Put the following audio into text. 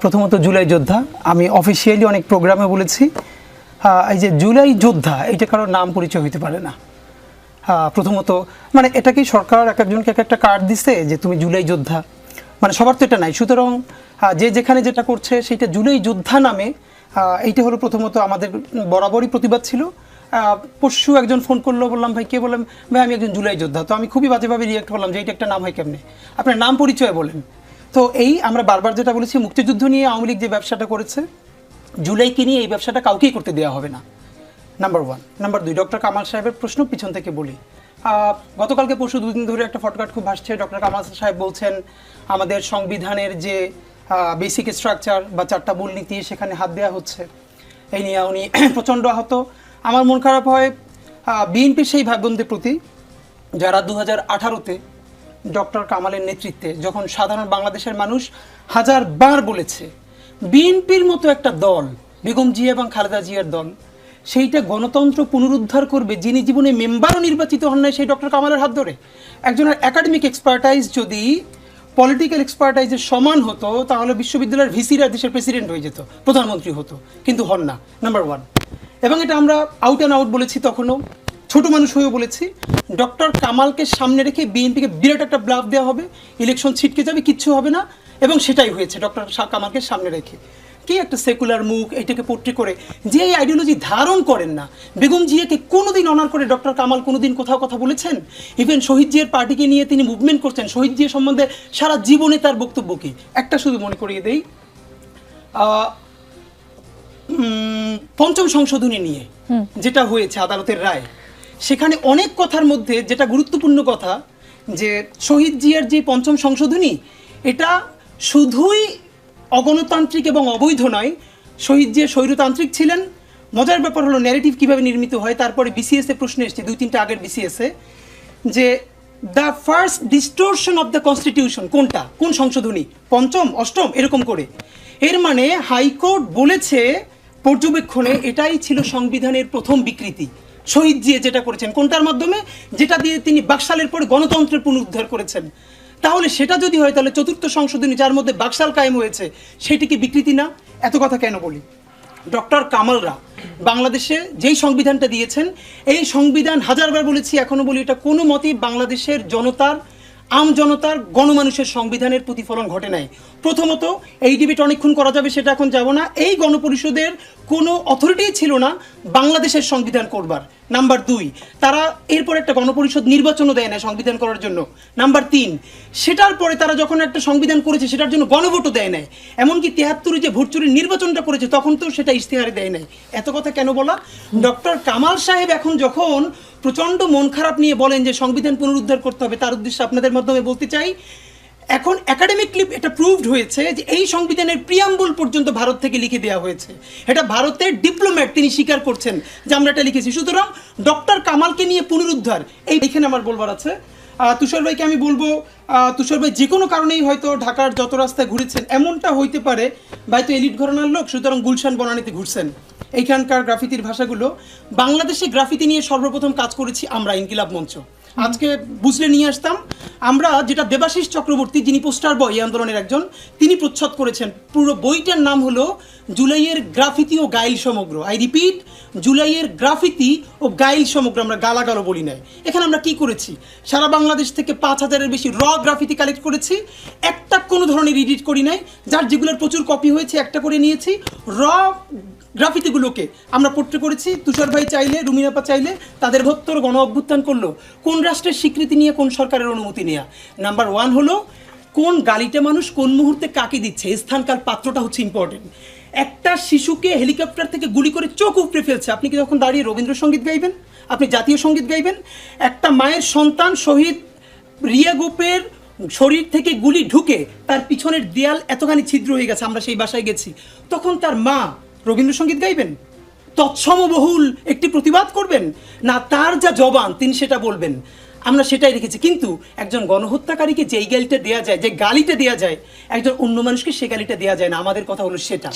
প্রথমত জুলাই যোদ্ধা, আমি অফিসিয়ালি অনেক প্রোগ্রামে বলেছি এই যে জুলাই যোদ্ধা এইটা কারোর নাম পরিচয় হতে পারে না। প্রথমত মানে এটা কি সরকার এক একজনকে এক একটা কার্ড দিছে যে তুমি জুলাই যোদ্ধা, মানে সবার তো এটা নাই। সুতরাং যে যেখানে যেটা করছে সেইটা জুলাই যোদ্ধা নামে, এইটা হলো প্রথমত আমাদের বরাবরই প্রতিবাদ ছিল। পরশু একজন ফোন করলো, বললাম ভাই কে, বললাম ভাই আমি একজন জুলাই যোদ্ধা। তো আমি খুবই বাজেভাবে রিয়েক্ট করলাম যে এইটা একটা নাম হয় কেমনে, আপনার নাম পরিচয় বলেন। তো এই আমরা বারবার যেটা বলেছি, মুক্তিযুদ্ধ নিয়ে আওয়ামী লীগ যে ব্যবসাটা করেছে, জুলাইকে নিয়ে এই ব্যবসাটা কাউকেই করতে দেওয়া হবে না, নাম্বার 1। নাম্বার 2, ডক্টর কামাল সাহেবের প্রশ্ন পিছন থেকে বলি। গতকালকে পরশু দুদিন ধরে একটা ফটকাট খুব ভাসছে, ডক্টর কামাল সাহেব বলছেন আমাদের সংবিধানের যে বেসিক স্ট্রাকচার বা 4টা মূলনীতি সেখানে হাত দেওয়া হচ্ছে, এই নিয়ে উনি প্রচণ্ড আহত। আমার মন খারাপ হয় বিএনপির সেই ভাইবোনদের প্রতি যারা 2018-তে ডক্টর কামালের নেতৃত্বে যখন সাধারণ বাংলাদেশের মানুষ হাজারবার বলেছে বিএনপির মতো একটা দল, বেগম জিয়া এবং খালেদা জিয়ার দল, সেইটা গণতন্ত্র পুনরুদ্ধার করবে, যিনি জীবনে মেম্বারও নির্বাচিত হন নাই সেই ডক্টর কামালের হাত ধরে। একজনের একাডেমিক এক্সপার্টাইজ যদি পলিটিক্যাল এক্সপার্টাইজের সমান হতো তাহলে বিশ্ববিদ্যালয়ের ভিসিরা দেশের প্রেসিডেন্ট হয়ে যেত, প্রধানমন্ত্রী হতো, কিন্তু হন না, নাম্বার 1। এবং এটা আমরা আউট অ্যান্ড আউট বলেছি, তখনও ছোট মানুষ হয়েও বলেছি ডক্টর কামালকে সামনে রেখে বিএনপিকে বিরাট একটা ব্লাফ দেওয়া হবে, ইলেকশন ছিটকে যাবে, কিচ্ছু হবে না। এবং সেটাই হয়েছে ডক্টর কামালকে সামনে রেখে। কি একটা সেকুলার মুখ, এইটাকে পোট্রি করে যে এই আইডিওলজি ধারণ করেন না। বেগম জিয়াকে কোনোদিন অনার করে ডক্টর কামাল কোনোদিন কোথাও কথা বলেছেন? ইভেন শহীদ জিয়ার পার্টিকে নিয়ে তিনি মুভমেন্ট করছেন, শহীদ জিয়া সম্বন্ধে সারা জীবনে তার বক্তব্য কি? একটা শুধু মনে করিয়ে দেই, 5ম সংশোধনী নিয়ে যেটা হয়েছে আদালতের রায়, সেখানে অনেক কথার মধ্যে যেটা গুরুত্বপূর্ণ কথা যে শহীদ জিয়ার যে 5ম সংশোধনী এটা শুধুই অগণতান্ত্রিক এবং অবৈধ নয়, শহীদ জিয়া স্বৈরতান্ত্রিক ছিলেন। মজার ব্যাপার হলো ন্যারেটিভ কীভাবে নির্মিত হয়। তারপরে বিসিএসে প্রশ্ন এসছে 2-3টা আগের বিসিএসে যে the first ডিস্টোরশন of the constitution কোনটা, কোন সংশোধনী, 5ম, 8ম, এরকম করে। এর মানে হাইকোর্ট বলেছে পর্যবেক্ষণে এটাই ছিল সংবিধানের প্রথম বিকৃতি। শহীদ জিয়া যেটা করেছেন কোনটার মাধ্যমে, যেটা দিয়ে তিনি বাকশালের পরে গণতন্ত্রের পুনরুদ্ধার করেছেন। তাহলে সেটা যদি হয় তাহলে 4র্থ সংশোধনী যার মধ্যে বাকশাল কায়েম হয়েছে সেটি কি বিকৃতি না? এত কথা কেন বলি? ডক্টর কামালরা বাংলাদেশে যেই সংবিধানটা দিয়েছেন, এই সংবিধান হাজারবার বলেছি, এখনো বলি, এটা কোনো মতেই বাংলাদেশের জনতার, আম জনতার, গণমানুষের সংবিধানের প্রতিফলন ঘটে নাই। প্রথমত এই ডিবেট অনেকক্ষণ করা যাবে, সেটা এখন যাব না। এই গণপরিষদের কোনো অথরিটিই ছিল না বাংলাদেশের সংবিধান করবার। নাম্বার 2, তারা এরপর একটা গণপরিষদ নির্বাচনও দেয় না সংবিধান করার জন্য। নাম্বার 3, সেটার পরে তারা যখন একটা সংবিধান করেছে সেটার জন্য গণভোটও দেয় নাই। এমনকি 73-এ যে ভোট চুরির নির্বাচনটা করেছে তখন তো সেটা ইশতেহারে দেয় নাই। এত কথা কেন বলা? ডক্টর কামাল সাহেব এখন যখন প্রচণ্ড মন খারাপ নিয়ে বলেন যে সংবিধান পুনরুদ্ধার করতে হবে, তার উদ্দেশ্যে আপনাদের মাধ্যমে বলতে চাই, এখন একাডেমিকলি এটা প্রুভড হয়েছে যে এই সংবিধানের প্রিয়াম্বল পর্যন্ত ভারত থেকে লিখে দেওয়া হয়েছে। এটা ভারতের ডিপ্লোম্যাট তিনি স্বীকার করছেন যে আমরা এটা লিখেছি। সুতরাং ডক্টর কামালকে নিয়ে পুনরুদ্ধার, এইখানে আমার বলবার আছে। তুষার ভাইকে আমি বলবো, তুষার ভাই যে কোনো কারণেই হয়তো ঢাকার যত রাস্তায় ঘুরেছেন, এমনটা হইতে পারে ভাই তো এলিট ঘরানার লোক, সুতরাং গুলশান বনানীতে ঘুরছেন। এইখানকার গ্রাফিতির ভাষাগুলো, বাংলাদেশে গ্রাফিতি নিয়ে সর্বপ্রথম কাজ করেছি আমরা, ইনকিলাব মঞ্চ। আজকে বুঝলে নিয়ে আসতাম আমরা, যেটা দেবাশিস চক্রবর্তী, যিনি পোস্টার বয় এই আন্দোলনের একজন, তিনি প্রচ্ছদ করেছেন। পুরো বইটার নাম হলো জুলাইয়ের গ্রাফিতি ও গাইল সমগ্র। আই রিপিট, জুলাইয়ের গ্রাফিতি ও গাইল সমগ্র। আমরা গালাগালও বলি নাই। এখানে আমরা কি করেছি, সারা বাংলাদেশ থেকে 5000-এর বেশি র গ্রাফিতি কালেক্ট করেছি, একটা কোনো ধরনের এডিট করি নাই। যার যেগুলোর প্রচুর কপি হয়েছে একটা করে নিয়েছি। র গ্রাফিতিগুলোকে আমরা পোট্রে করেছি। তুষার ভাই চাইলে, রুমিনাপা চাইলে তাদের ভত্তর গণ অভ্যুত্থান করলো কোন রাষ্ট্রের স্বীকৃতি নিয়ে, কোন সরকারের অনুমতি নেওয়া। নাম্বার 1 হলো কোন গালিটা মানুষ কোন মুহূর্তে কাকে দিচ্ছে, স্থানকাল পাত্রটা হচ্ছে ইম্পর্টেন্ট। একটা শিশুকে হেলিকপ্টার থেকে গুলি করে চোখ উপড়ে ফেলছে, আপনি কি তখন দাঁড়িয়ে রবীন্দ্রসঙ্গীত গাইবেন? আপনি জাতীয় সঙ্গীত গাইবেন? একটা মায়ের সন্তান শহীদ রিয়া গোপের শরীর থেকে গুলি ঢুকে তার পিছনের দেয়াল এতখানি ছিদ্র হয়ে গেছে, আমরা সেই বাসায় গেছি, তখন তার মা রবীন্দ্রসঙ্গীত গাইবেন? তৎসমবহুল একটি প্রতিবাদ করবেন না? তার যা জবান তিনি সেটা বলবেন। আমরা সেটাই রেখেছি। কিন্তু একজন গণহত্যাকারীকে যেই গালিটা দেওয়া যায়, যে গালিটা দেওয়া যায়, একজন অন্য মানুষকে সে গালিটা দেওয়া যায় না। আমাদের কথা হলো সেটা।